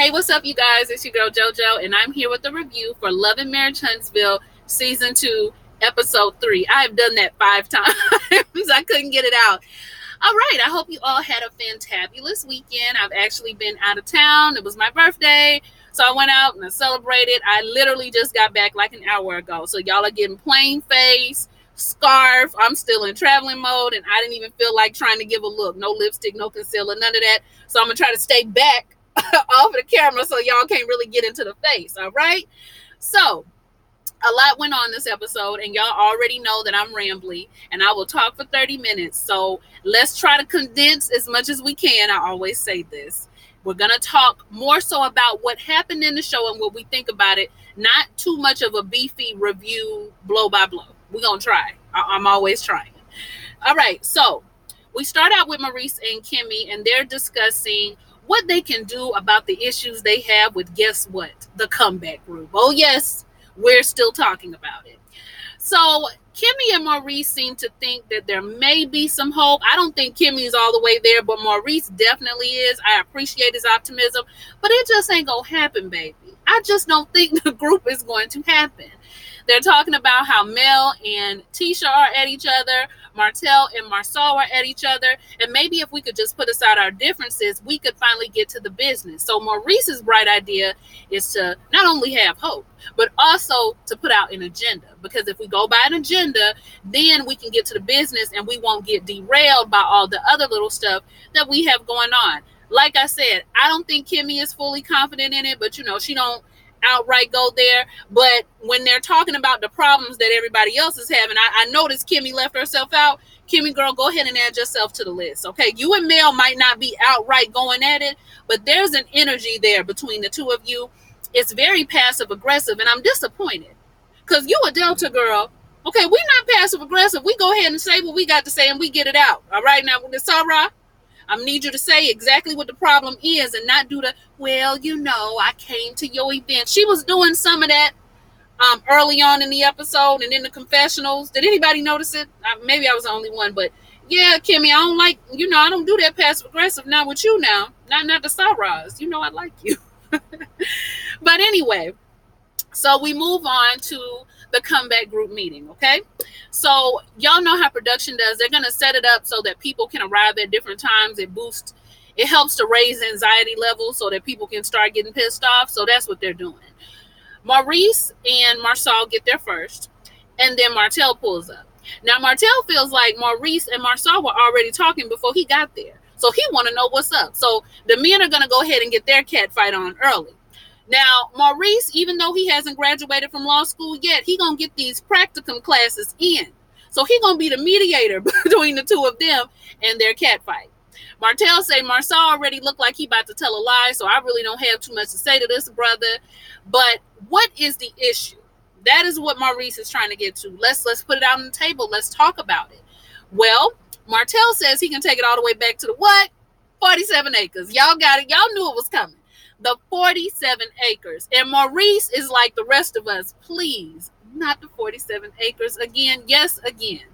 Hey, what's up, you guys? It's your girl JoJo, and I'm here with a review for Love and Marriage Huntsville Season 2, Episode 3. I have done that 5 times. I couldn't get it out. All right, I hope you all had a fantabulous weekend. I've actually been out of town. It was my birthday, so I went out and I celebrated. I literally just got back like an hour ago. So y'all are getting plain face, scarf. I'm still in traveling mode, and I didn't even feel like trying to give a look. No lipstick, no concealer, none of that. So I'm going to try to stay back off of the camera so y'all can't really get into the face, all right? So a lot went on this episode, and y'all already know that I'm rambly, and I will talk for 30 minutes. So let's try to condense as much as we can. I always say this. We're going to talk more so about what happened in the show and what we think about it, not too much of a beefy review blow by blow. We're going to try. I'm always trying. All right, so we start out with Maurice and Kimi, and they're discussing what they can do about the issues they have with, guess what? The comeback group. Oh, yes, we're still talking about it. So Kimi and Maurice seem to think that there may be some hope. I don't think Kimmy's all the way there, but Maurice definitely is. I appreciate his optimism, but it just ain't gonna happen, baby. I just don't think the group is going to happen. They're talking about how Mel and Tisha are at each other, Martell and Marsau are at each other, and maybe if we could just put aside our differences, we could finally get to the business. So Maurice's bright idea is to not only have hope, but also to put out an agenda. Because if we go by an agenda, then we can get to the business and we won't get derailed by all the other little stuff that we have going on. Like I said, I don't think Kimi is fully confident in it, but she don't outright go there. But when they're talking about the problems that everybody else is having, I noticed Kimi left herself out. Kimi, girl, go ahead and add yourself to the list. Okay, you and Mel might not be outright going at it, but there's an energy there between the two of you. It's very passive aggressive, and I'm disappointed because you a Delta girl. Okay, we're not passive aggressive. We go ahead and say what we got to say and we get it out. All right, now with the Sarah, I need you to say exactly what the problem is and not do the, well, I came to your event. She was doing some of that early on in the episode and in the confessionals. Did anybody notice it? Maybe I was the only one, but yeah, Kimi, I don't like, I don't do that passive aggressive. Not with you now. Not the Sarahs. I like you. But anyway, so we move on to the comeback group meeting, okay? So y'all know how production does. They're going to set it up so that people can arrive at different times. It helps to raise anxiety levels so that people can start getting pissed off. So that's what they're doing. Maurice and Marsau get there first, and then Martell pulls up. Now, Martell feels like Maurice and Marsau were already talking before he got there. So he want to know what's up. So the men are going to go ahead and get their cat fight on early. Now, Maurice, even though he hasn't graduated from law school yet, he going to get these practicum classes in. So he going to be the mediator between the two of them and their cat fight. Martell say Marsau already looked like he about to tell a lie, so I really don't have too much to say to this brother. But what is the issue? That is what Maurice is trying to get to. Let's put it out on the table. Let's talk about it. Well, Martell says he can take it all the way back to the what? 47 acres. Y'all got it. Y'all knew it was coming. The 47 acres. And Maurice is like the rest of us. Please, not the 47 acres again. Yes, again.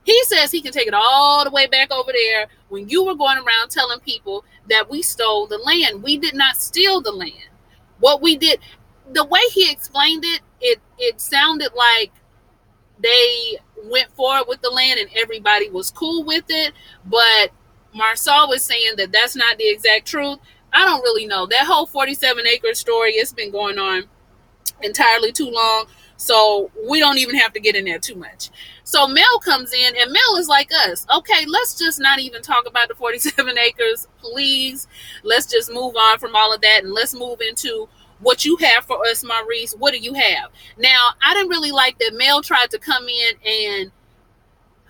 He says he can take it all the way back over there when you were going around telling people that we stole the land. We did not steal the land. What we did, the way he explained it, it sounded like they went forward with the land and everybody was cool with it. But Marsau was saying that that's not the exact truth. I don't really know. That whole 47 acre story, it's been going on entirely too long. So we don't even have to get in there too much. So Mel comes in, and Mel is like us. Okay, let's just not even talk about the 47 acres, please. Let's just move on from all of that, and let's move into what you have for us, Maurice. What do you have? Now, I didn't really like that Mel tried to come in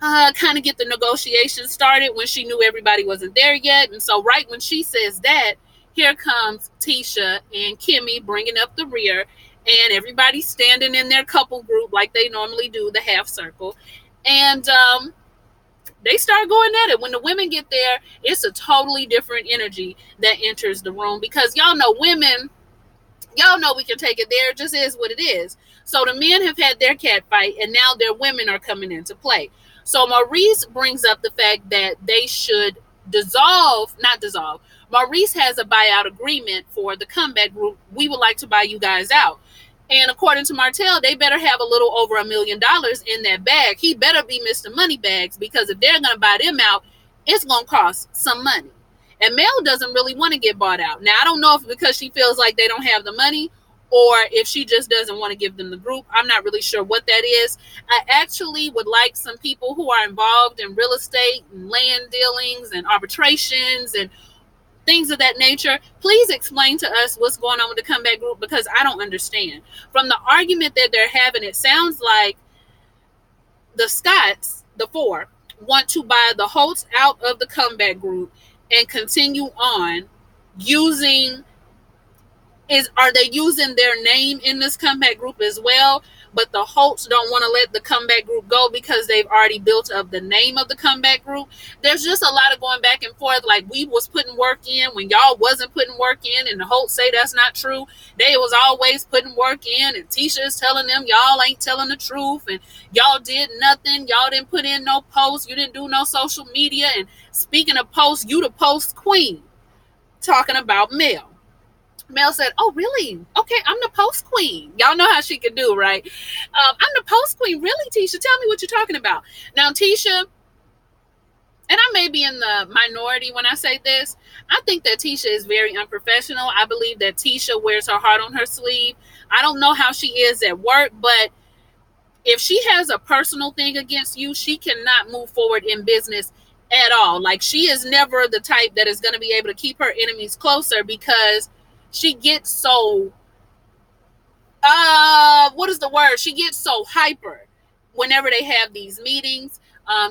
and kind of get the negotiations started when she knew everybody wasn't there yet. And so right when she says that, here comes Tisha and Kimi bringing up the rear, and everybody's standing in their couple group like they normally do, the half circle. And they start going at it. When the women get there, it's a totally different energy that enters the room, because y'all know women, y'all know we can take it there. It just is what it is. So the men have had their cat fight, and now their women are coming into play. So Maurice brings up the fact that they should Maurice has a buyout agreement for the comeback group. We would like to buy you guys out. And according to Martell, they better have a little over $1 million in that bag. He better be Mr. Moneybags, because if they're going to buy them out, it's going to cost some money. And Mel doesn't really want to get bought out. Now, I don't know if because she feels like they don't have the money, or if she just doesn't want to give them the group. I'm not really sure what that is. I actually would like some people who are involved in real estate and land dealings and arbitrations and things of that nature. Please explain to us what's going on with the comeback group, because I don't understand. From the argument that they're having, it sounds like the Scotts, the four, want to buy the Holtz out of the comeback group and continue on using, are they using their name in this comeback group as well? But the Holtz don't want to let the comeback group go because they've already built up the name of the comeback group. There's just a lot of going back and forth. Like, we was putting work in when y'all wasn't putting work in, and the Holtz say that's not true. They was always putting work in, and Tisha is telling them y'all ain't telling the truth, and y'all did nothing. Y'all didn't put in no posts. You didn't do no social media. And speaking of posts, you the post queen, talking about Mel. Mel said, "Oh, really? Okay, I'm the post queen." Y'all know how she could do, right? I'm the post queen. Really, Tisha? Tell me what you're talking about. Now, Tisha, and I may be in the minority when I say this, I think that Tisha is very unprofessional. I believe that Tisha wears her heart on her sleeve. I don't know how she is at work, but if she has a personal thing against you, she cannot move forward in business at all. Like, she is never the type that is going to be able to keep her enemies closer, because she gets so, what is the word? She gets so hyper whenever they have these meetings.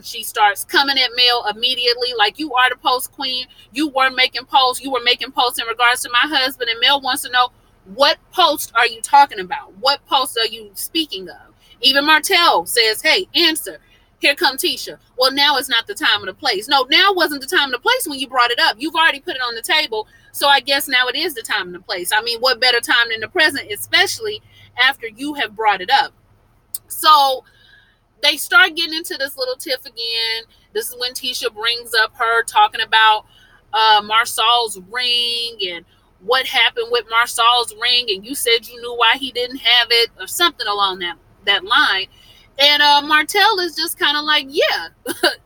She starts coming at Mel immediately, like, you are the post queen. You were making posts. You were making posts in regards to my husband. And Mel wants to know, what post are you talking about? What post are you speaking of? Even Martell says, hey, answer. Here come Tisha. Well, now is not the time or the place. No, now wasn't the time and the place when you brought it up. You've already put it on the table. So I guess now it is the time and the place. I mean, what better time than the present, especially after you have brought it up. So they start getting into this little tiff again. This is when Tisha brings up her talking about Marsau's ring and what happened with Marsau's ring. And you said you knew why he didn't have it, or something along that line. And Martell is just kind of like, yeah,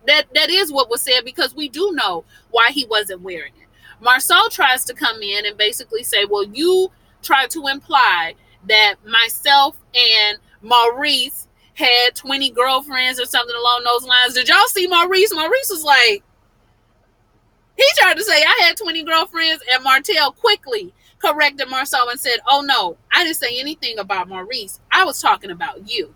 that is what was said, because we do know why he wasn't wearing it. Marsau tries to come in and basically say, well, you tried to imply that myself and Maurice had 20 girlfriends or something along those lines. Did y'all see Maurice? Maurice was like, he tried to say I had 20 girlfriends, and Martell quickly corrected Marsau and said, oh, no, I didn't say anything about Maurice. I was talking about you.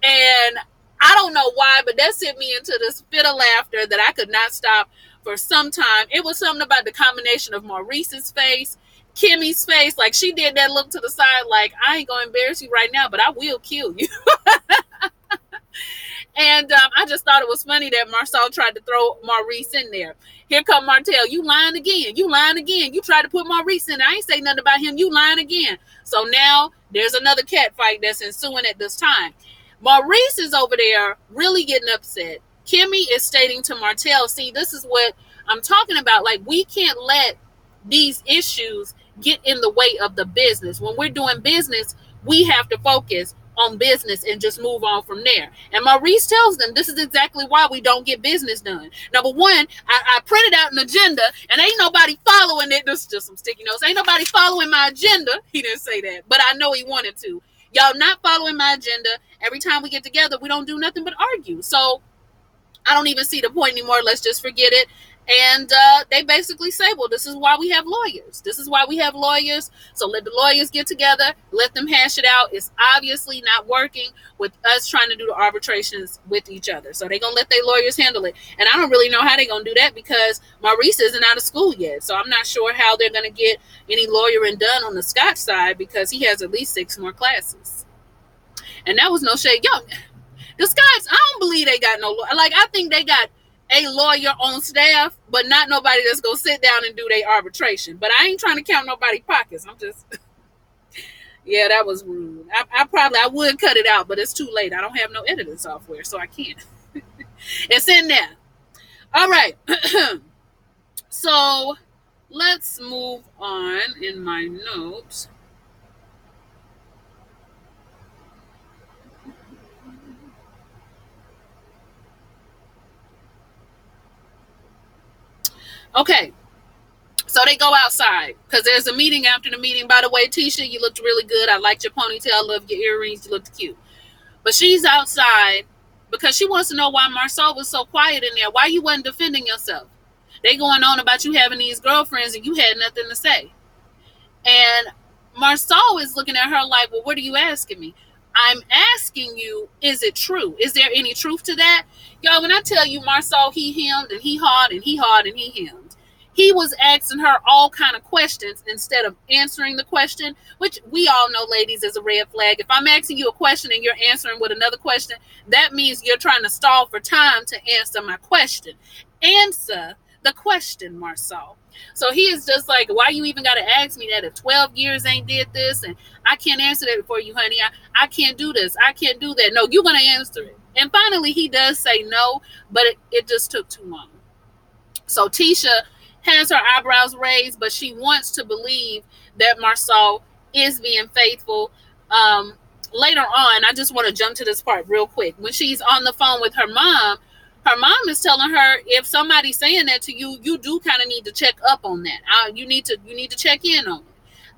And I don't know why, but that sent me into this fit of laughter that I could not stop for some time. It was something about the combination of Maurice's face, Kimmy's face. Like, she did that look to the side like, I ain't going to embarrass you right now, but I will kill you. And I just thought it was funny that Marsau tried to throw Maurice in there. Here come Martell. You lying again. You lying again. You tried to put Maurice in there. I ain't say nothing about him. You lying again. So now there's another cat fight that's ensuing at this time. Maurice is over there really getting upset. Kimmy is stating to Martell, see, this is what I'm talking about. Like, we can't let these issues get in the way of the business. When we're doing business, we have to focus on business and just move on from there. And Maurice tells them this is exactly why we don't get business done. Number one, I printed out an agenda and ain't nobody following it. This is just some sticky notes. Ain't nobody following my agenda. He didn't say that, but I know he wanted to. Y'all not following my agenda. Every time we get together, we don't do nothing but argue. So I don't even see the point anymore. Let's just forget it. And they basically say, well, this is why we have lawyers. This is why we have lawyers. So let the lawyers get together. Let them hash it out. It's obviously not working with us trying to do the arbitrations with each other. So they're going to let their lawyers handle it. And I don't really know how they're going to do that because Maurice isn't out of school yet. So I'm not sure how they're going to get any lawyering done on the Scott side because he has at least 6 more classes. And that was no shade. Yo, the Scotts, I don't believe they got no lawyer. Like, I think they got a lawyer on staff, but not nobody that's going to sit down and do their arbitration. But I ain't trying to count nobody's pockets. I'm just, yeah, that was rude. I would cut it out, but it's too late. I don't have no editing software, so I can't. It's in there. All right. So let's move on in my notes. Okay, so they go outside because there's a meeting after the meeting. By the way, Tisha, you looked really good. I liked your ponytail. Love your earrings. You looked cute. But she's outside because she wants to know why Marsau was so quiet in there. Why you wasn't defending yourself? They going on about you having these girlfriends and you had nothing to say. And Marsau is looking at her like, well, what are you asking me? I'm asking you, is it true? Is there any truth to that? Yo, when I tell you Marsau, he hemmed and he hawed and he hawed and he hemmed. He was asking her all kind of questions instead of answering the question, which we all know, ladies, is a red flag. If I'm asking you a question and you're answering with another question, that means you're trying to stall for time to answer my question. Answer the question, Marsau. So he is just like, why you even got to ask me that if 12 years ain't did this and I can't answer that for you, honey. I can't do this. I can't do that. No, you're going to answer it. And finally, he does say no, but it just took too long. So Tisha has her eyebrows raised, but she wants to believe that Marsau is being faithful. Later on, I just want to jump to this part real quick. When she's on the phone with her mom is telling her if somebody's saying that to you, you do kind of need to check up on that. You need to check in on it.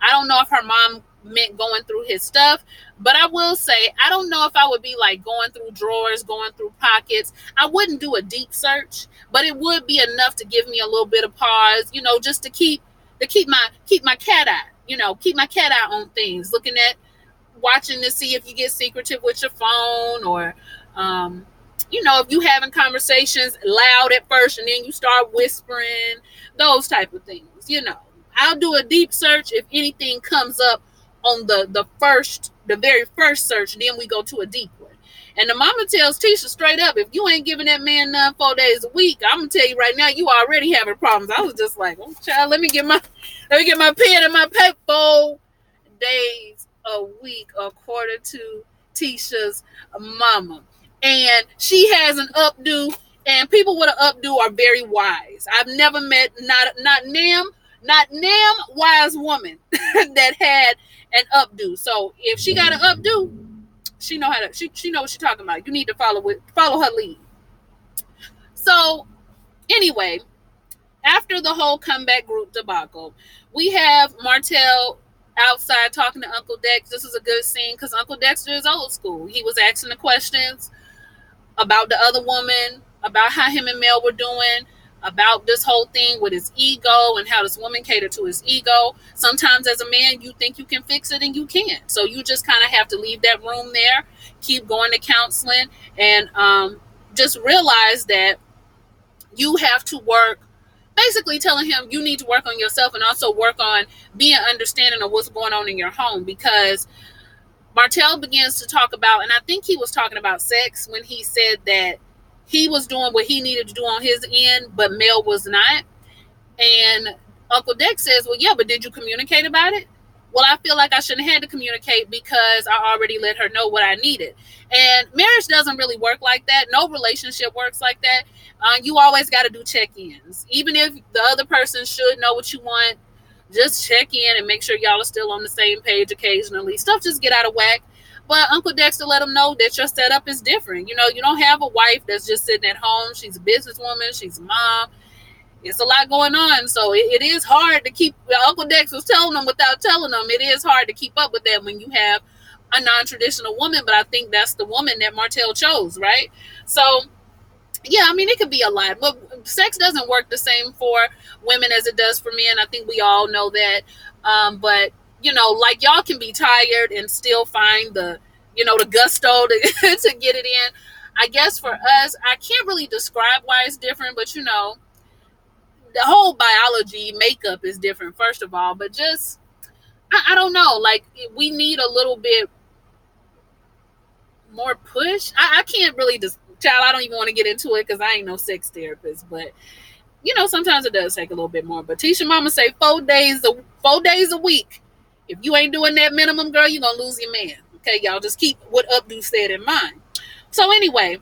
I don't know if her mom meant going through his stuff, but I will say I don't know if I would be like going through drawers, going through pockets. I wouldn't do a deep search, but it would be enough to give me a little bit of pause, just to keep my cat eye, keep my cat eye on things, looking at, watching to see if you get secretive with your phone, or if you having conversations loud at first and then you start whispering, those type of things. I'll do a deep search if anything comes up on the very first search, then we go to a deep one. And the mama tells Tisha straight up, if you ain't giving that man none 4 days a week, I'm gonna tell you right now, you already having problems. I was just like, oh child, let me get my pen and my paper. 4 days a week, according to Tisha's mama. And she has an updo, and people with an updo are very wise. I've never met not Nam wise woman that had an updo. So if she got an updo, she know how to she know what she's talking about. You need to follow her lead. So anyway, after the whole comeback group debacle, we have Martell outside talking to Uncle Dex. This is a good scene because Uncle Dexter is old school. He was asking the questions about the other woman, about how him and Mel were doing, about this whole thing with his ego and how this woman catered to his ego. Sometimes as a man, you think you can fix it and you can't. So you just kind of have to leave that room there, keep going to counseling, and just realize that you have to work, basically telling him you need to work on yourself and also work on being understanding of what's going on in your home. Because Martell begins to talk about, and I think he was talking about sex when he said that he was doing what he needed to do on his end, but Mel was not. And Uncle Dex says, well, yeah, but did you communicate about it? Well, I feel like I shouldn't have had to communicate because I already let her know what I needed. And marriage doesn't really work like that. No relationship works like that. You always got to do check-ins. Even if the other person should know what you want, just check in and make sure y'all are still on the same page occasionally. Stuff just get out of whack. But Uncle Dexter let him know that your setup is different. You don't have a wife that's just sitting at home. She's a businesswoman. She's a mom. It's a lot going on. So it is hard to keep. Uncle Dex was telling them without telling them. It is hard to keep up with that when you have a non-traditional woman. But I think that's the woman that Martell chose, right? So, yeah, I mean, it could be a lot. But sex doesn't work the same for women as it does for men. I think we all know that. But like y'all can be tired and still find the gusto to get it in. I guess for us, I can't really describe why it's different, but the whole biology makeup is different, first of all. But just, I don't know, like we need a little bit more push. I can't really child, I don't even want to get into it because I ain't no sex therapist, but sometimes it does take a little bit more. But Tisha mama say 4 days a week. If you ain't doing that minimum, girl, you're going to lose your man. Okay, y'all just keep what Updo said in mind. So anyway,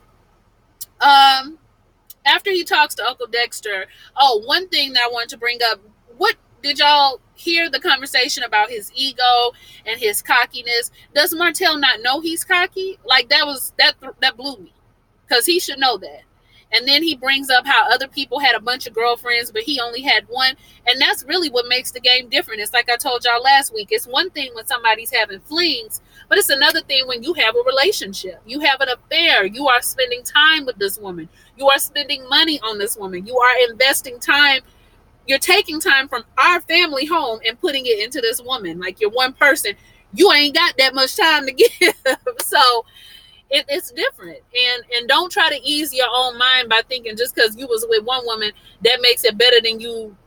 After he talks to Uncle Dexter, oh, one thing that I wanted to bring up, what did y'all hear the conversation about his ego and his cockiness? Does Martell not know he's cocky? Like that blew me, because he should know that. And then he brings up how other people had a bunch of girlfriends, but he only had one. And that's really what makes the game different. It's like I told y'all last week. It's one thing when somebody's having flings, but it's another thing when you have a relationship. You have an affair. You are spending time with this woman. You are spending money on this woman. You are investing time. You're taking time from our family home and putting it into this woman. Like, you're one person. You ain't got that much time to give. So it's different. And don't try to ease your own mind by thinking just because you was with one woman, that makes it better than you,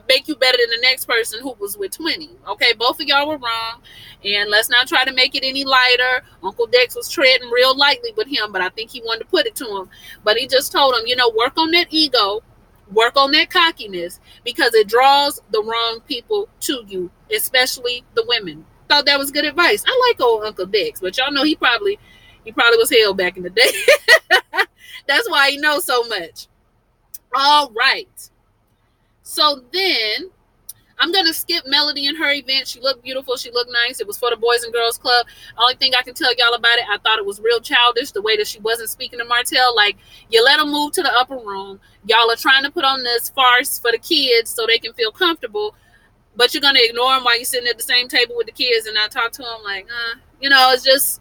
make you better than the next person who was with 20. Okay, both of y'all were wrong, and let's not try to make it any lighter. Uncle Dex was treading real lightly with him, but I think he wanted to put it to him. But he just told him, work on that ego, work on that cockiness, because it draws the wrong people to you, especially the women. Thought that was good advice. I like old Uncle Dex, but y'all know he probably was hell back in the day. That's why he knows so much. All right. So then I'm going to skip Melody and her event. She looked beautiful. She looked nice. It was for the Boys and Girls Club. Only thing I can tell y'all about it, I thought it was real childish, the way that she wasn't speaking to Martell. Like, you let them move to the upper room. Y'all are trying to put on this farce for the kids so they can feel comfortable, but you're going to ignore them while you're sitting at the same table with the kids and not talk to them. Like, it's just,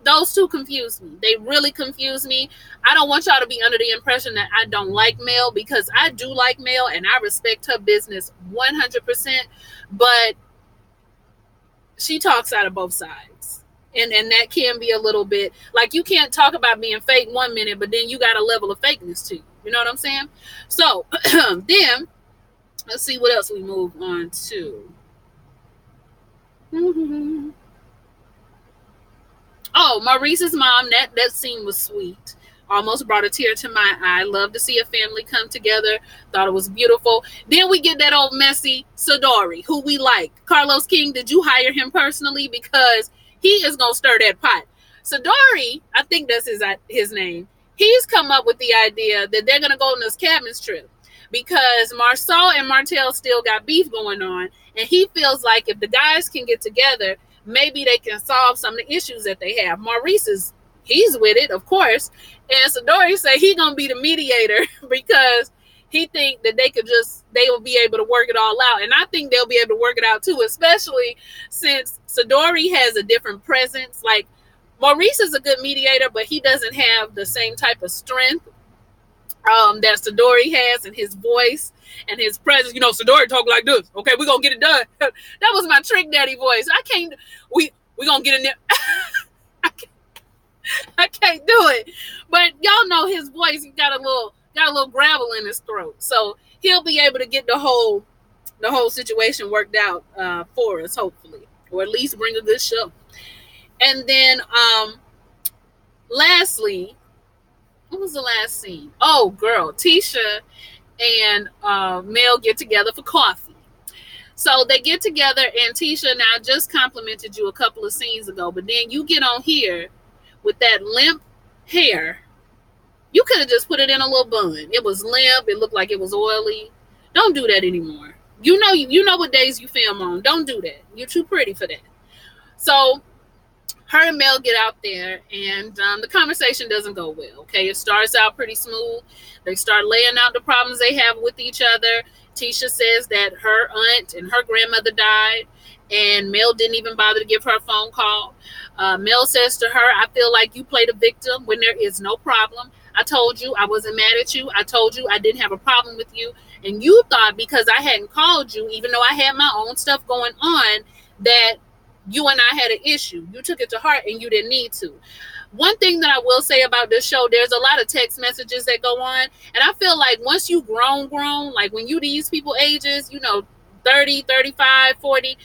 those two confuse me. They really confuse me. I don't want y'all to be under the impression that I don't like Mel, because I do like Mel and I respect her business 100%, but she talks out of both sides. And that can be a little bit, like, you can't talk about being fake one minute, but then you got a level of fakeness too. You know what I'm saying? So then let's see what else we move on to. Oh, Maurice's mom, that scene was sweet. Almost brought a tear to my eye. Love to see a family come together. Thought it was beautiful. Then we get that old messy Sidori, who we like. Carlos King, did you hire him personally? Because he is going to stir that pot. Sidori, I think that's his name. He's come up with the idea that they're going to go on this cabins trip, because Marsau and Martell still got beef going on. And he feels like if the guys can get together, maybe they can solve some of the issues that they have. Maurice he's with it, of course. And Sidori say he gonna be the mediator because he think that they will be able to work it all out. And I think they'll be able to work it out too, especially since Sidori has a different presence. Like, Maurice is a good mediator, but he doesn't have the same type of strength that Sidori has, and his voice and his presence. Sidori talk like this. Okay, we're gonna get it done. That was my Trick Daddy voice. We gonna get in there. I can't do it. But y'all know his voice, he got a little gravel in his throat. So he'll be able to get the whole situation worked out for us, hopefully. Or at least bring a good show. And then lastly, what was the last scene? Oh, girl, Tisha and Mel get together for coffee. So they get together, and Tisha, now I just complimented you a couple of scenes ago, but then you get on here with that limp hair. You could have just put it in a little bun. It was limp. It looked like it was oily. Don't do that anymore. You know what days you film on. Don't do that. You're too pretty for that. So her and Mel get out there, and the conversation doesn't go well. Okay, it starts out pretty smooth. They start laying out the problems they have with each other. Tisha says that her aunt and her grandmother died, and Mel didn't even bother to give her a phone call. Mel says to her, I feel like you played a victim when there is no problem. I told you I wasn't mad at you. I told you I didn't have a problem with you. And you thought because I hadn't called you, even though I had my own stuff going on, that you and I had an issue. You took it to heart and you didn't need to. One thing that I will say about this show, there's a lot of text messages that go on. And I feel like once you grown, like when you these people ages, 30, 35, 40,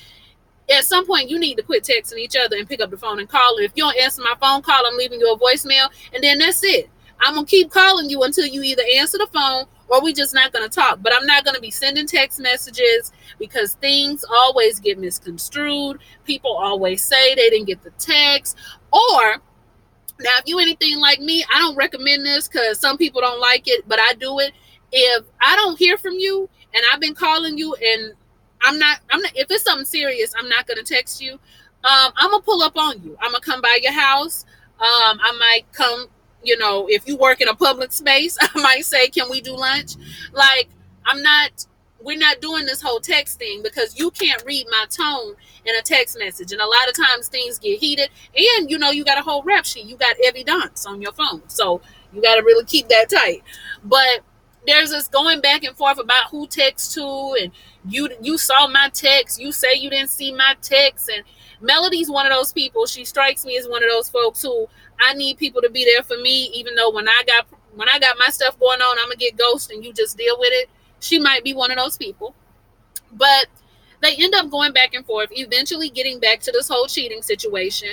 at some point you need to quit texting each other and pick up the phone and call. And if you don't answer my phone call, I'm leaving you a voicemail. And then that's it. I'm going to keep calling you until you either answer the phone or we just not going to talk. But I'm not going to be sending text messages because things always get misconstrued. People always say they didn't get the text, or Now, if you anything like me, I don't recommend this because some people don't like it, but I do it. If I don't hear from you and I've been calling you and I'm not, if it's something serious, I'm not gonna text you. I'm gonna pull up on you. I'm gonna come by your house. I might come, if you work in a public space, I might say, can we do lunch? Like, I'm not, we're not doing this whole text thing because you can't read my tone in a text message. And a lot of times things get heated. And you got a whole rap sheet. You got evidence on your phone. So you got to really keep that tight. But there's this going back and forth about who texts who, and you saw my text, you say you didn't see my text. And Melody's one of those people. She strikes me as one of those folks who I need people to be there for me, even though when I got my stuff going on, I'm gonna get ghosted and you just deal with it. She might be one of those people. But they end up going back and forth, eventually getting back to this whole cheating situation.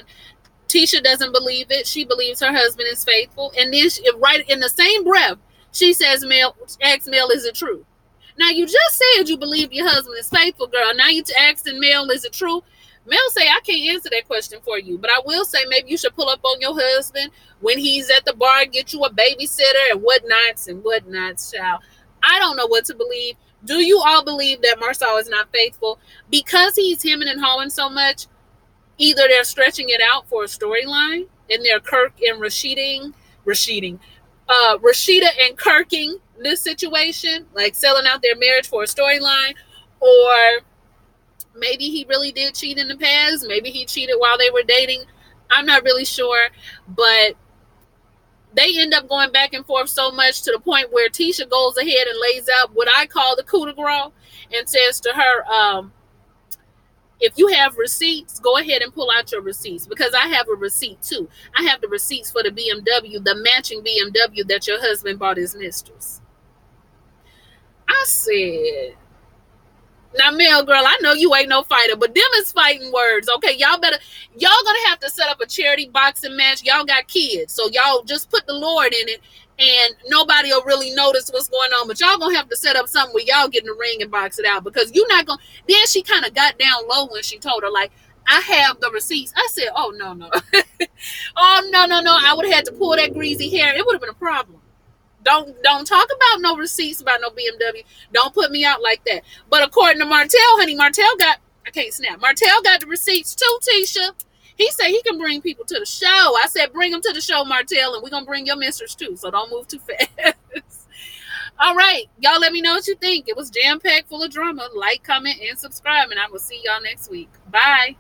Tisha doesn't believe it. She believes her husband is faithful. And then right in the same breath, she says, Mel, asks Mel, is it true? Now, you just said you believe your husband is faithful, girl. Now you asking Mel, is it true? Mel say, I can't answer that question for you. But I will say maybe you should pull up on your husband when he's at the bar, get you a babysitter and whatnots, child. I don't know what to believe. Do you all believe that Marsau is not faithful? Because he's hemming and hawing so much, either they're stretching it out for a storyline and they're Kirk and Rashida and Kirking this situation, like selling out their marriage for a storyline, or maybe he really did cheat in the past. Maybe he cheated while they were dating. I'm not really sure, but they end up going back and forth so much to the point where Tisha goes ahead and lays out what I call the coup de grace and says to her, if you have receipts, go ahead and pull out your receipts, because I have a receipt too. I have the receipts for the BMW, the matching BMW that your husband bought his mistress. I said, now, Mel, girl, I know you ain't no fighter, but them is fighting words, okay? Y'all gonna have to set up a charity boxing match. Y'all got kids, so y'all just put the Lord in it, and nobody will really notice what's going on. But y'all gonna have to set up something where y'all get in the ring and box it out, because you're not gonna. Then she kind of got down low when she told her, like, I have the receipts. I said, oh, no. Oh, no. I would have had to pull that greasy hair. It would have been a problem. Don't talk about no receipts about no BMW. Don't put me out like that. But according to Martell, honey, Martell got the receipts too, Tisha. He said he can bring people to the show. I said, bring them to the show, Martell, and we're going to bring your mistress too, so don't move too fast. All right. Y'all let me know what you think. It was jam-packed full of drama. Like, comment, and subscribe, and I will see y'all next week. Bye.